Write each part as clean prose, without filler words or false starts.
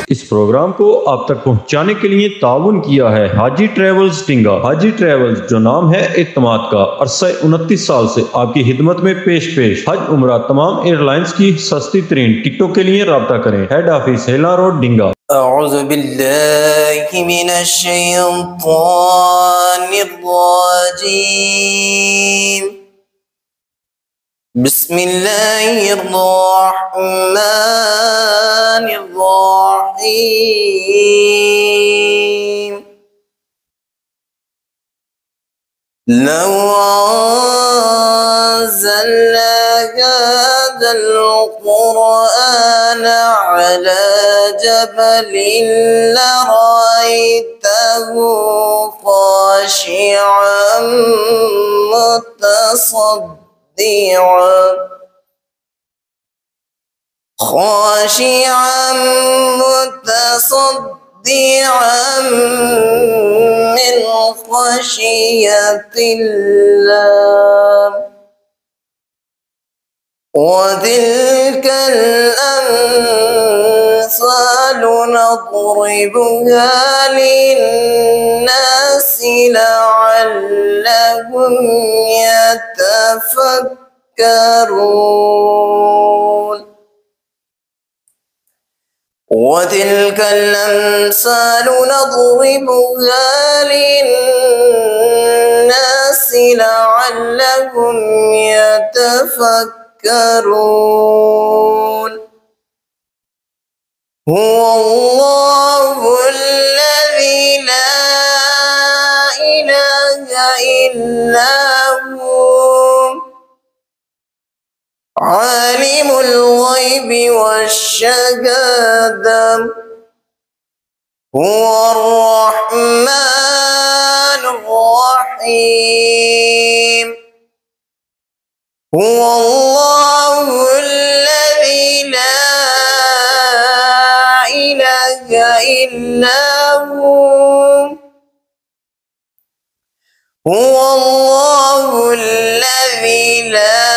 इस प्रोग्राम को आप तक पहुंचाने के लिए ताउन किया है हाजी ट्रेवल्स टिंगा। हाजी ट्रेवल्स जो नाम है एतमाद का, अरसा 29 साल से आपकी खिदमत में पेश हज उम्रा तमाम एयरलाइंस की सस्ती तरीन टिकटों के लिए राब्ता करें। हेड ऑफिस हेला रोड डिंगा। अऊज़ु बिल्लाहि मिनश शैतानिर रजीम। बिस्मिल्लाहिर रहमानिर रहीम। लौ अंज़लना हाज़ल क़ुरआन अला जबलिन लरअयतहु ख़ाशिअन मुतसद्दिअन मिन ख़शियतिल्लाह। वतिल्कल अम्सालु नضربها लिन्नास लअल्लहुम यतफक्करून। وتلك الأمثال نضربها للناس لعلهم يتفكرون. هو الله الذي لا إله إلا هو عالم الغيب والشهادة هو الرحمن الرحيم. هو الله الذي لا إله إلا هو. هو الله الذي لا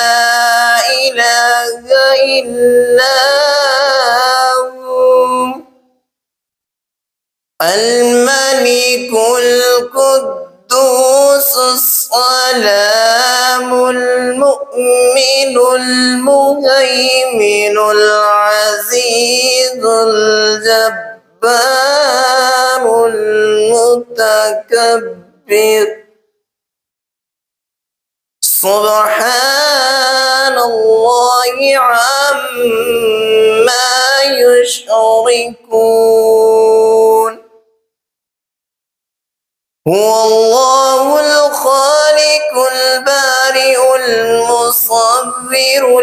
إله إلا هو الملك القدوس السلام المؤمن المهيمن العزيز الجبار المتكبر. سبحان الله عما يشركون. هو الله الخالق البارئ المصور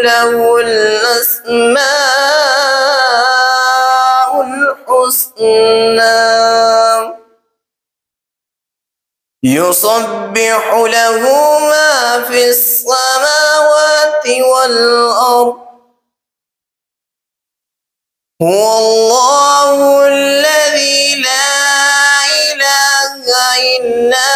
له الأسماء الحسنى. يسبح له ما في السماوات والأرض. هو الله الذي لا إله إلا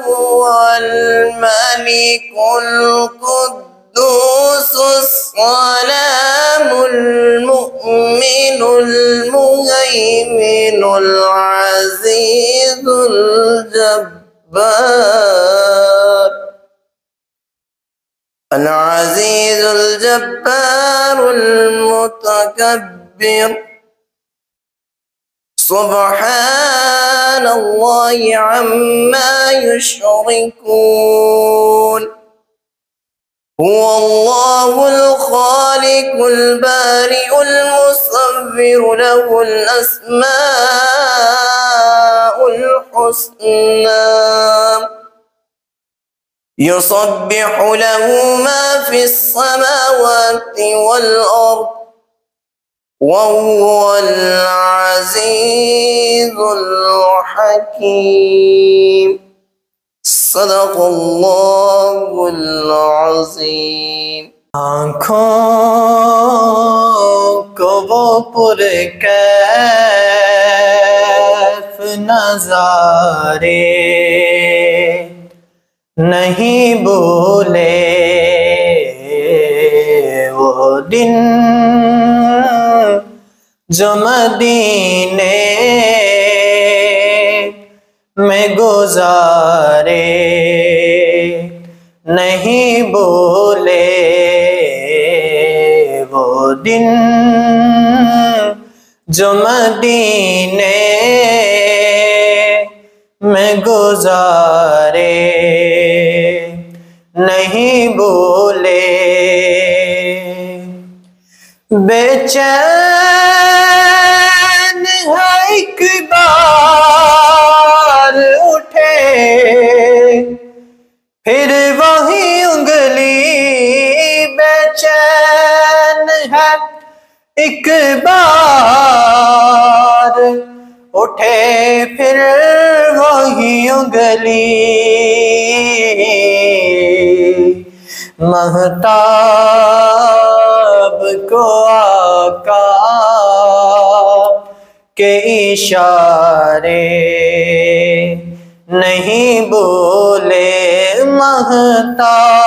هو الملك القدوس السلام المؤمن المهيمن العزيز العزيز الجبار المتكبر. سبحان الله عما يشركون. هو الله الخالق البارئ المصور له الأسماء الحسنى. يسبح له ما في السماوات والأرض وهو العزيز الحكيم. صدق الله العظيم. आँखों को वो पुरकैफ नज़ारे नहीं भूले वो दिन जो मदीने में गुजारे, नहीं भूले वो दिन जो मदीने में गुजारे, नहीं भूले। बेचैन है एक बार उठे, फिर वही उंगली। बेचैन है एक बार उठे, फिर वही उंगली। महताब को आका के इशारे, नहीं बोले। महताब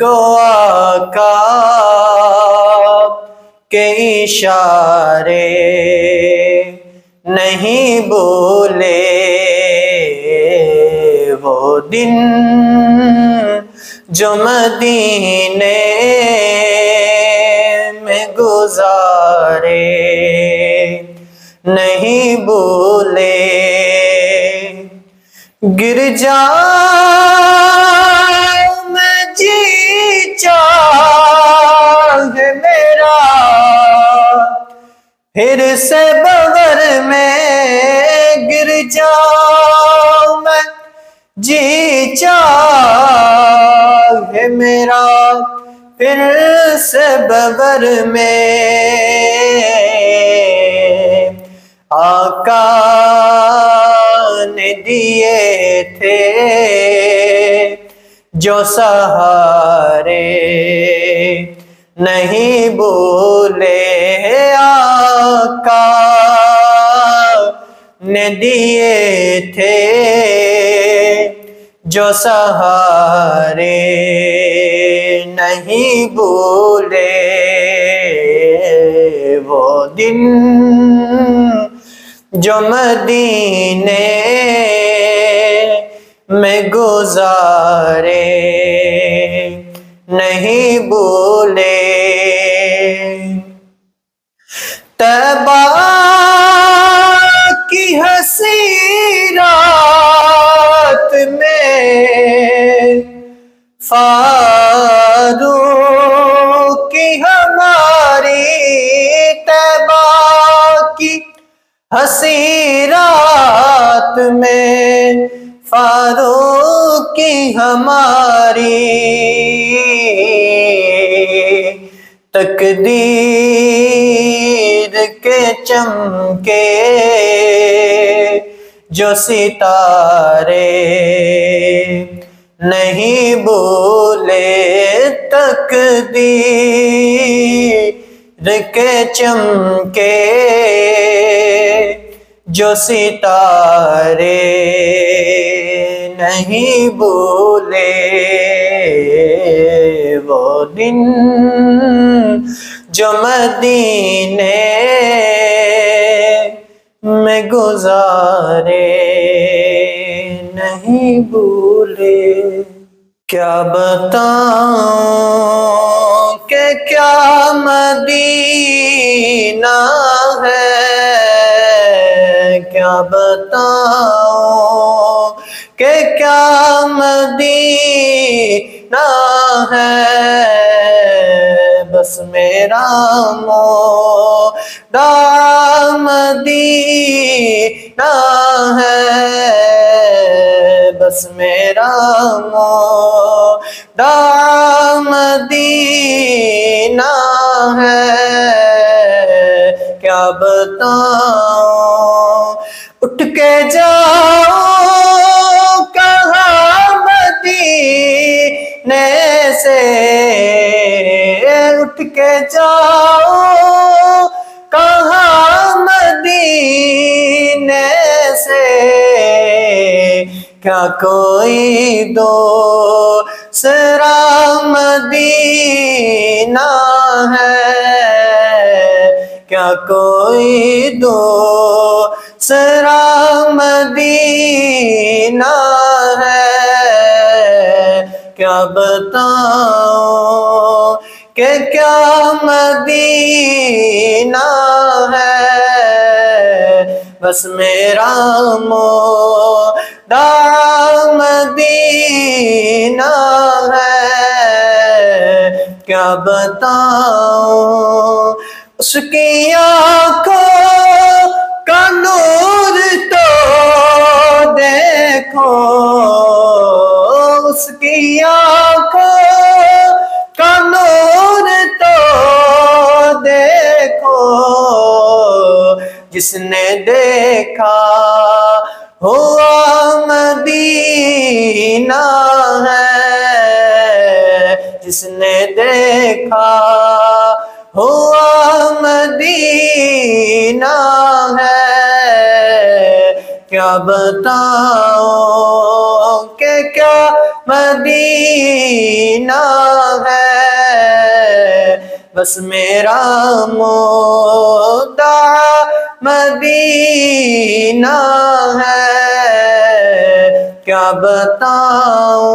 को आका के इशारे, नहीं बोले वो दिन जो मदीने में गुजारे, नहीं भूले। गिर जाऊं मैं जी चाहे मेरा, फिर से बगर में गिर जाऊं मैं जी चाहे मेरा, फिर से बगर में। आका ने दिए थे जो सहारे, नहीं भूले। आका ने दिए थे जो सहारे, नहीं भूले वो दिन जो मदीने में गुजारे, नहीं भूले। तैबा की हंसी रात में फारूक की हमारी, तैबा की हंसी रात में फारूक की हमारी। तकदीर के चमके जो सितारे, नहीं भूले। तकदीर के चमके जो सितारे, नहीं भूले वो दिन जो मदीने में गुजारे, नहीं भूले। क्या बताऊं कि क्या मदीना है, क्या बताऊं कि क्या मदीना है। बस मेरा मोदा मदीना है, बस मेरा मोदा मदीना है। क्या बताऊं उठ के जाओ कहाँ मदीने से, उठ के जाओ कहाँ मदीने से। क्या कोई दूसरा मदीना है, क्या कोई दूसरा मदीना है, क्या बताऊं कि क्या मदीना है, बस मेरा मोदा मदीना है, क्या बताऊं उसकी आँखों का नूर तो देखो, उसकी आँखों का नूर तो देखो, जिसने देखा हुआ मदीना है, जिसने देखा हुआ मदीना है, क्या बताऊं कि क्या मदीना है, बस मेरा मोदा मदीना है, क्या बताऊं।